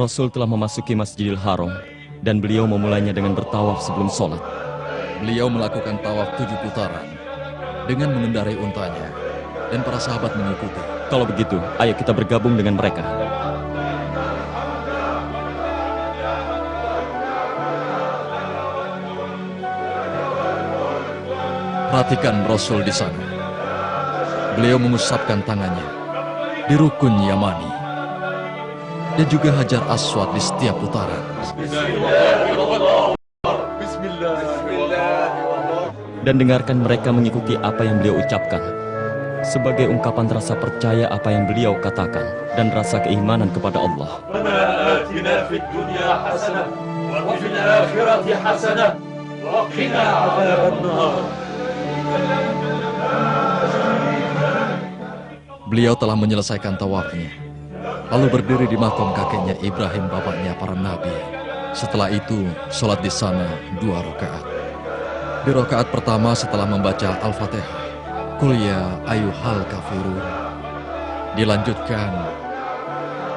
Rasul telah memasuki Masjidil Haram dan beliau memulainya dengan bertawaf sebelum sholat. Beliau melakukan tawaf 7 putaran dengan mengendarai untanya dan para sahabat mengikuti. Kalau begitu, ayo kita bergabung dengan mereka. Perhatikan Rasul di sana. Beliau mengusapkan tangannya di rukun Yamani dan juga Hajar Aswad di setiap putaran. Dan dengarkan mereka mengikuti apa yang beliau ucapkan sebagai ungkapan rasa percaya apa yang beliau katakan dan rasa keimanan kepada Allah. Beliau telah menyelesaikan tawafnya, lalu berdiri di makam kakeknya Ibrahim, bapaknya para nabi. Setelah itu, sholat di sana 2 rakaat. Di rakaat pertama setelah membaca Al-Fatihah, Qul ya ayyuhal kafirun. Dilanjutkan,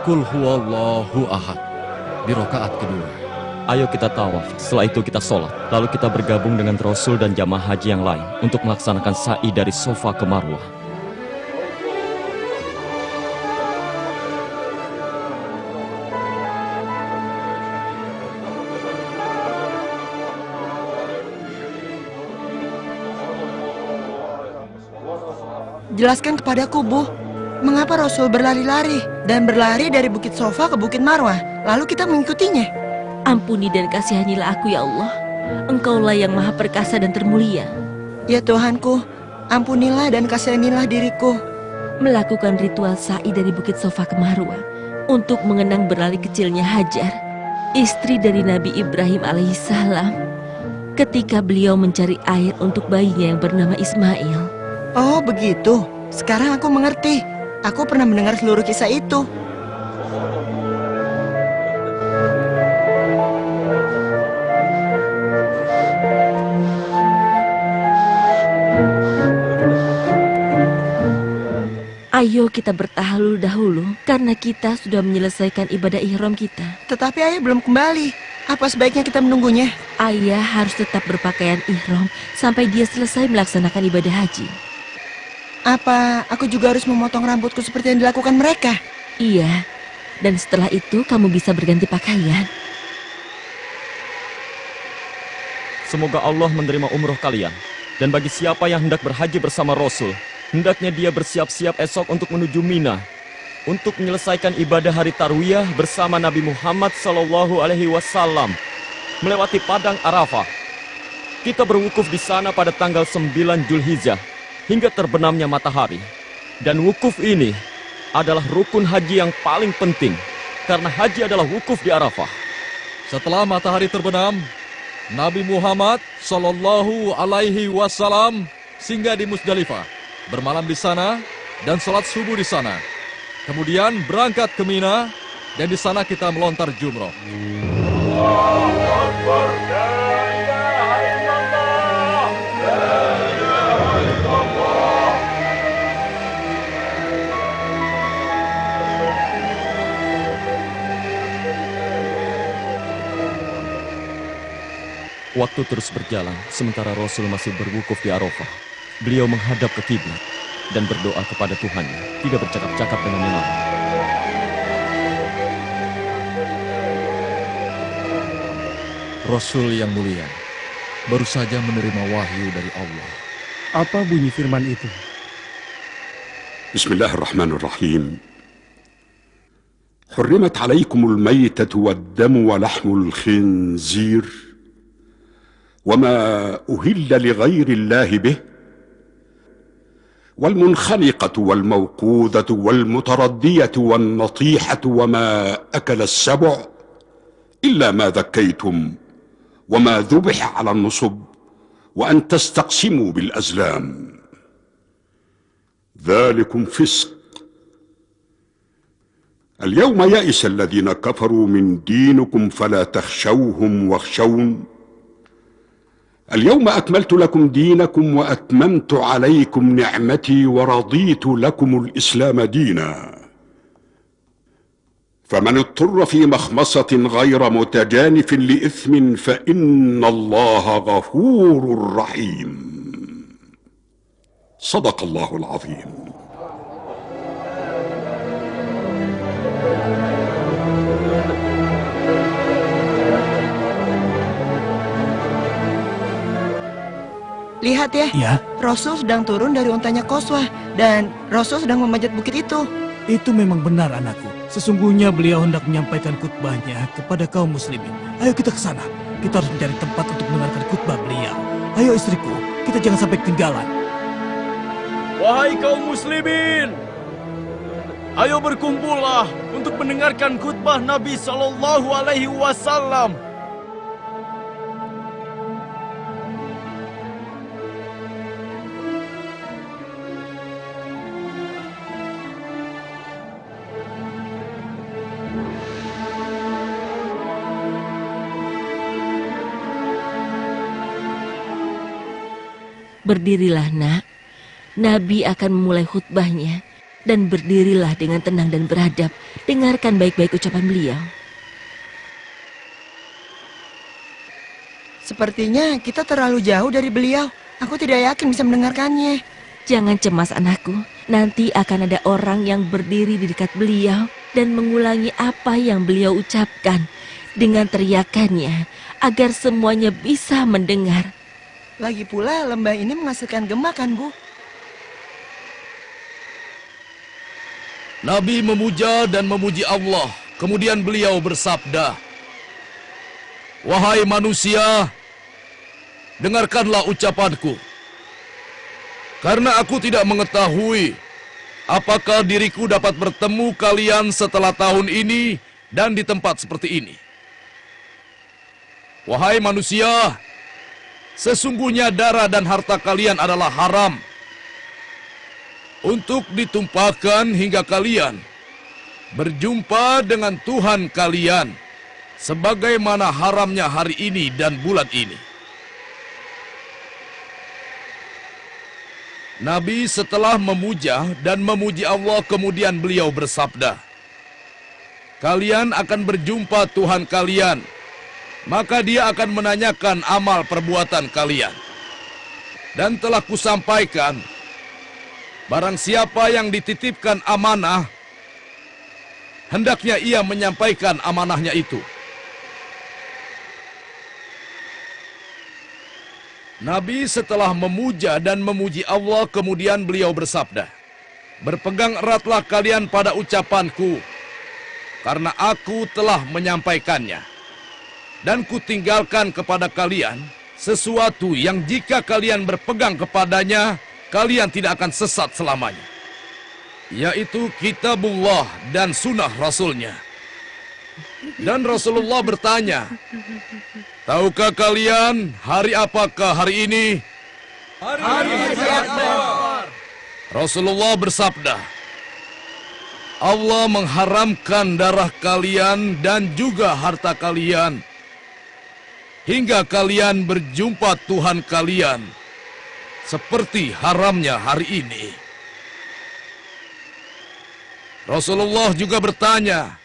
Qul huwallahu ahad. Di rakaat kedua, Ayo kita tawaf, setelah itu kita sholat. Lalu kita bergabung dengan Rasul dan jamaah haji yang lain untuk melaksanakan sa'i dari Sofa ke Marwah. Jelaskan kepadaku, Bu, mengapa Rasul berlari-lari dan berlari dari Bukit Sofa ke Bukit Marwah, lalu kita mengikutinya? Ampuni dan kasihanilah aku ya Allah. Engkaulah yang maha perkasa dan termulia. Ya Tuhanku, ampunilah dan kasihanilah diriku. Melakukan ritual sa'i dari Bukit Sofa ke Marwah untuk mengenang berlari kecilnya Hajar, istri dari Nabi Ibrahim alaihissalam, ketika beliau mencari air untuk bayinya yang bernama Ismail. Oh begitu, sekarang aku mengerti. Aku pernah mendengar seluruh kisah itu. Ayo kita bertahlul dahulu, karena kita sudah menyelesaikan ibadah ihram kita. Tetapi ayah belum kembali. Apa sebaiknya kita menunggunya? Ayah harus tetap berpakaian ihram sampai dia selesai melaksanakan ibadah haji. Apa aku juga harus memotong rambutku seperti yang dilakukan mereka? Iya, dan setelah itu kamu bisa berganti pakaian. Semoga Allah menerima umroh kalian. Dan bagi siapa yang hendak berhaji bersama Rasul, hendaknya dia bersiap-siap esok untuk menuju Mina untuk menyelesaikan ibadah hari Tarwiyah bersama Nabi Muhammad SAW melewati padang Arafah. Kita berwukuf di sana pada tanggal 9 Zulhijjah hingga terbenamnya matahari. Dan wukuf ini adalah rukun haji yang paling penting karena haji adalah wukuf di Arafah. setelah matahari terbenam, Nabi Muhammad SAW singgah di Musdalifah, bermalam di sana dan sholat subuh di sana. Kemudian berangkat ke Mina dan di sana kita melontar jumroh. Waktu terus berjalan, sementara Rasul masih berwukuf di Arafah. Beliau menghadap ke kiblat dan berdoa kepada Tuhannya, tidak bercakap-cakap dengan yang lain. Rasul yang mulia baru saja menerima wahyu dari Allah. Apa bunyi firman itu? Bismillahirrahmanirrahim. حرمت عليكم الميتة والدم ولحم الخنزير وما أهل لغير الله به والمنخنقة والموقوذة والمتردية والنطيحة وما أكل السبع إلا ما ذكيتم وما ذبح على النصب وأن تستقسموا بالأزلام ذلكم فسق. اليوم يئس الذين كفروا من دينكم فلا تخشوهم واخشون اليوم أكملت لكم دينكم وأتممت عليكم نعمتي ورضيت لكم الإسلام دينا فمن اضطر في مخمصة غير متجانف لإثم فإن الله غفور رحيم. صدق الله العظيم. Lihat ya, Ya, Rasul sedang turun dari untanya Qaswah dan Rasul sedang memanjat bukit itu. itu memang benar anakku. Sesungguhnya beliau hendak menyampaikan khutbahnya kepada kaum muslimin. Ayo kita ke sana. Kita harus mencari tempat untuk mendengarkan khutbah beliau. Ayo istriku, kita jangan sampai ketinggalan. Wahai kaum muslimin, ayo berkumpullah untuk mendengarkan khutbah Nabi Sallallahu Alaihi Wasallam. Berdirilah nak, Nabi akan memulai khutbahnya. Dan berdirilah dengan tenang dan beradab. Dengarkan baik-baik ucapan beliau. Sepertinya kita terlalu jauh dari beliau. Aku tidak yakin bisa mendengarkannya. Jangan cemas anakku, nanti akan ada orang yang berdiri di dekat beliau dan mengulangi apa yang beliau ucapkan dengan teriakannya agar semuanya bisa mendengar. Lagi pula lembah ini menghasilkan gema kan, Bu? Nabi memuja dan memuji Allah. Kemudian beliau bersabda, "Wahai manusia, dengarkanlah ucapanku. Karena aku tidak mengetahui apakah diriku dapat bertemu kalian setelah tahun ini dan di tempat seperti ini. Wahai manusia, sesungguhnya darah dan harta kalian adalah haram untuk ditumpahkan hingga kalian berjumpa dengan Tuhan kalian, sebagaimana haramnya hari ini dan bulan ini." Nabi setelah memuja dan memuji Allah, kemudian beliau bersabda, "Kalian akan berjumpa Tuhan kalian, maka dia akan menanyakan amal perbuatan kalian. Dan telah kusampaikan, barang siapa yang dititipkan amanah, hendaknya ia menyampaikan amanahnya itu." Nabi setelah memuja dan memuji Allah, kemudian beliau bersabda, "Berpegang eratlah kalian pada ucapanku, karena aku telah menyampaikannya. Dan kutinggalkan kepada kalian sesuatu yang jika kalian berpegang kepadanya, kalian tidak akan sesat selamanya, yaitu kitabullah dan sunnah Rasulnya." Dan Rasulullah bertanya, "Tahukah kalian hari apakah hari ini?" Hari Akbar. Rasulullah bersabda, "Allah mengharamkan darah kalian dan juga harta kalian hingga kalian berjumpa Tuhan kalian seperti haramnya hari ini." Rasulullah juga bertanya,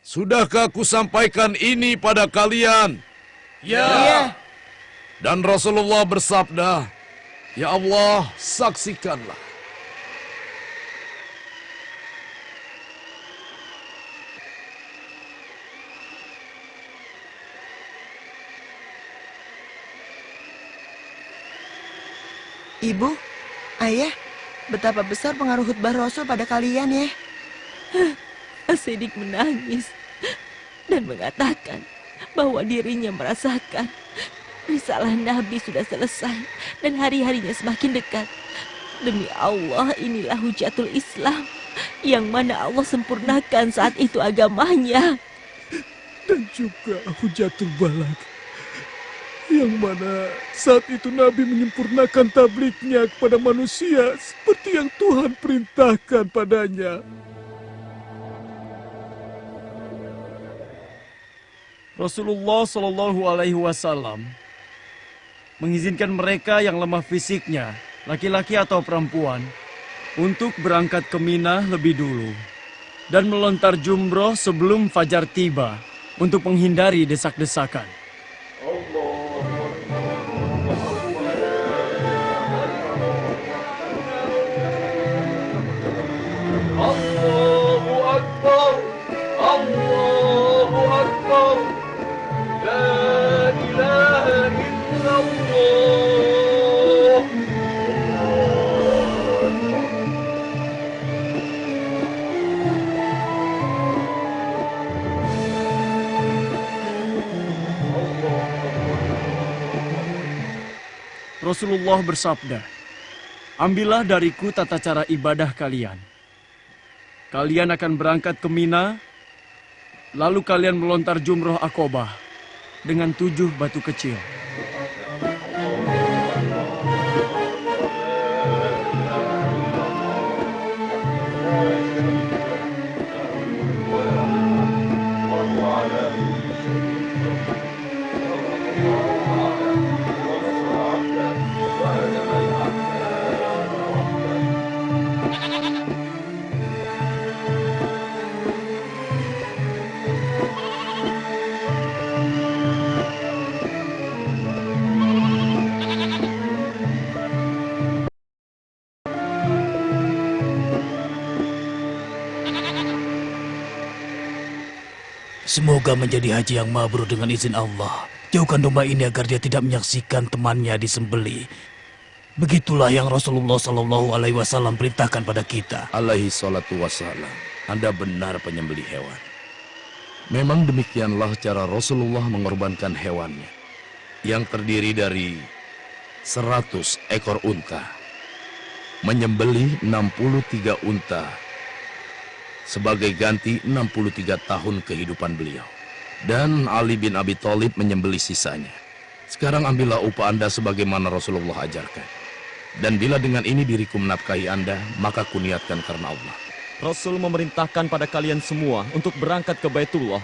"Sudahkah aku sampaikan ini pada kalian?" Ya. Dan Rasulullah bersabda, "Ya Allah, saksikanlah." Ibu, Ayah, betapa besar pengaruh khutbah Rasul pada kalian ya. As-Siddiq menangis dan mengatakan bahwa dirinya merasakan risalah Nabi sudah selesai dan hari-harinya semakin dekat. Demi Allah, inilah hujatul Islam yang mana Allah sempurnakan saat itu agamanya. Dan juga Hujatul Balag, yang mana saat itu Nabi menyempurnakan tablignya kepada manusia seperti yang Tuhan perintahkan padanya. Rasulullah Shallallahu Alaihi Wasallam mengizinkan mereka yang lemah fisiknya, laki-laki atau perempuan, untuk berangkat ke Mina lebih dulu. dan melontar jumroh sebelum fajar tiba untuk menghindari desak-desakan. Allahu Akbar, Allahu Akbar, La ilaha illallah. Rasulullah bersabda, "Ambillah dariku tata cara ibadah kalian. Kalian akan berangkat ke Mina, lalu kalian melontar jumroh Aqobah dengan 7 batu kecil. Semoga menjadi haji yang mabrur dengan izin Allah. Jauhkan domba ini agar dia tidak menyaksikan temannya disembelih. Begitulah yang Rasulullah Shallallahu Alaihi Wasallam perintahkan pada kita. Alaihi salatu wassalam. Anda benar penyembelih hewan. Memang demikianlah cara Rasulullah mengorbankan hewannya, yang terdiri dari 100 ekor unta, menyembelih 63 unta, sebagai ganti 63 tahun kehidupan beliau. Dan Ali bin Abi Thalib menyembelih sisanya. Sekarang ambillah upah Anda sebagaimana Rasulullah ajarkan. Dan bila dengan ini diriku menafkahi Anda, maka kuniatkan karena Allah. Rasul memerintahkan pada kalian semua untuk berangkat ke Baitullah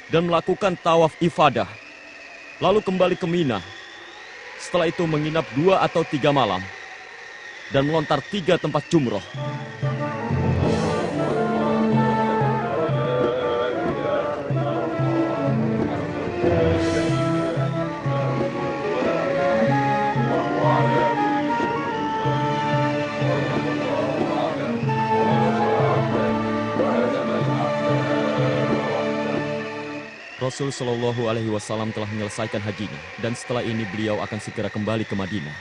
dan melakukan tawaf ifadah, lalu kembali ke Mina. Setelah itu menginap 2 atau 3 malam dan melontar 3 tempat jumroh. Rasul Shallallahu Alaihi Wasallam telah menyelesaikan hajinya, dan setelah ini beliau akan segera kembali ke Madinah.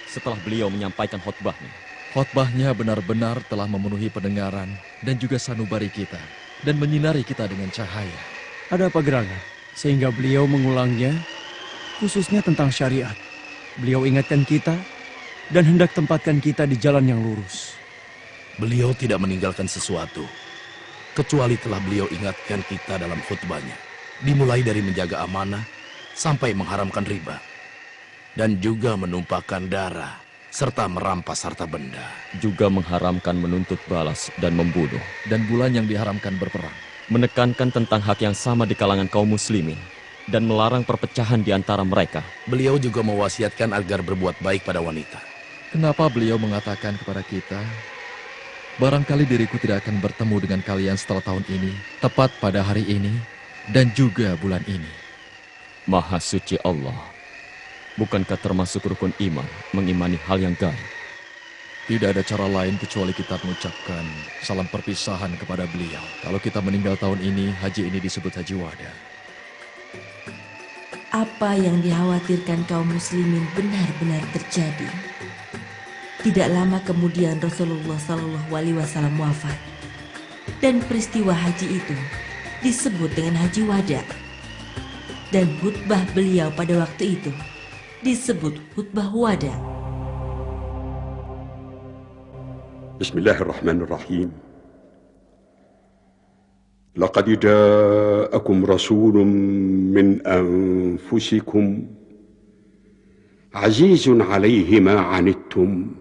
Setelah beliau menyampaikan khutbahnya, Khotbahnya benar-benar telah memenuhi pendengaran dan juga sanubari kita, dan menyinari kita dengan cahaya. Ada apa gerangan? Sehingga beliau mengulangnya, khususnya tentang syariat. Beliau ingatkan kita dan hendak tempatkan kita di jalan yang lurus. Beliau tidak meninggalkan sesuatu, kecuali telah beliau ingatkan kita dalam khutbahnya. Dimulai dari menjaga amanah sampai mengharamkan riba, dan juga menumpahkan darah serta merampas harta benda, juga mengharamkan menuntut balas dan membunuh, Dan bulan yang diharamkan berperang. menekankan tentang hak yang sama di kalangan kaum muslimin, dan melarang perpecahan di antara mereka. Beliau juga mewasiatkan agar berbuat baik pada wanita. Kenapa beliau mengatakan kepada kita, barangkali diriku tidak akan bertemu dengan kalian setelah tahun ini, tepat pada hari ini, dan juga bulan ini. Maha suci Allah, bukankah termasuk rukun iman mengimani hal yang gaib? Tidak ada cara lain kecuali kita mengucapkan salam perpisahan kepada beliau. Kalau kita meninggal tahun ini, haji ini disebut haji wada. Apa yang dikhawatirkan kaum muslimin benar-benar terjadi. Tidak lama kemudian Rasulullah Shallallahu Alaihi Wasallam wafat, dan peristiwa haji itu disebut dengan haji wada. Dan khutbah beliau pada waktu itu disebut khutbah wada. Bismillahirrahmanirrahim. Laqad ja'akum rasulun min anfusikum azizun 'alaihi ma 'anittum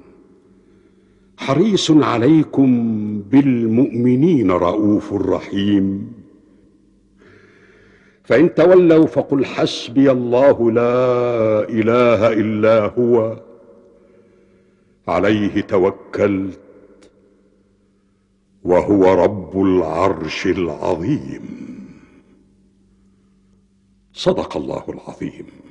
harisun 'alaikum bil mu'minina raufur rahim. فإن تولوا فقل حسبي الله لا إله إلا هو عليه توكلت وهو رب العرش العظيم. صدق الله العظيم.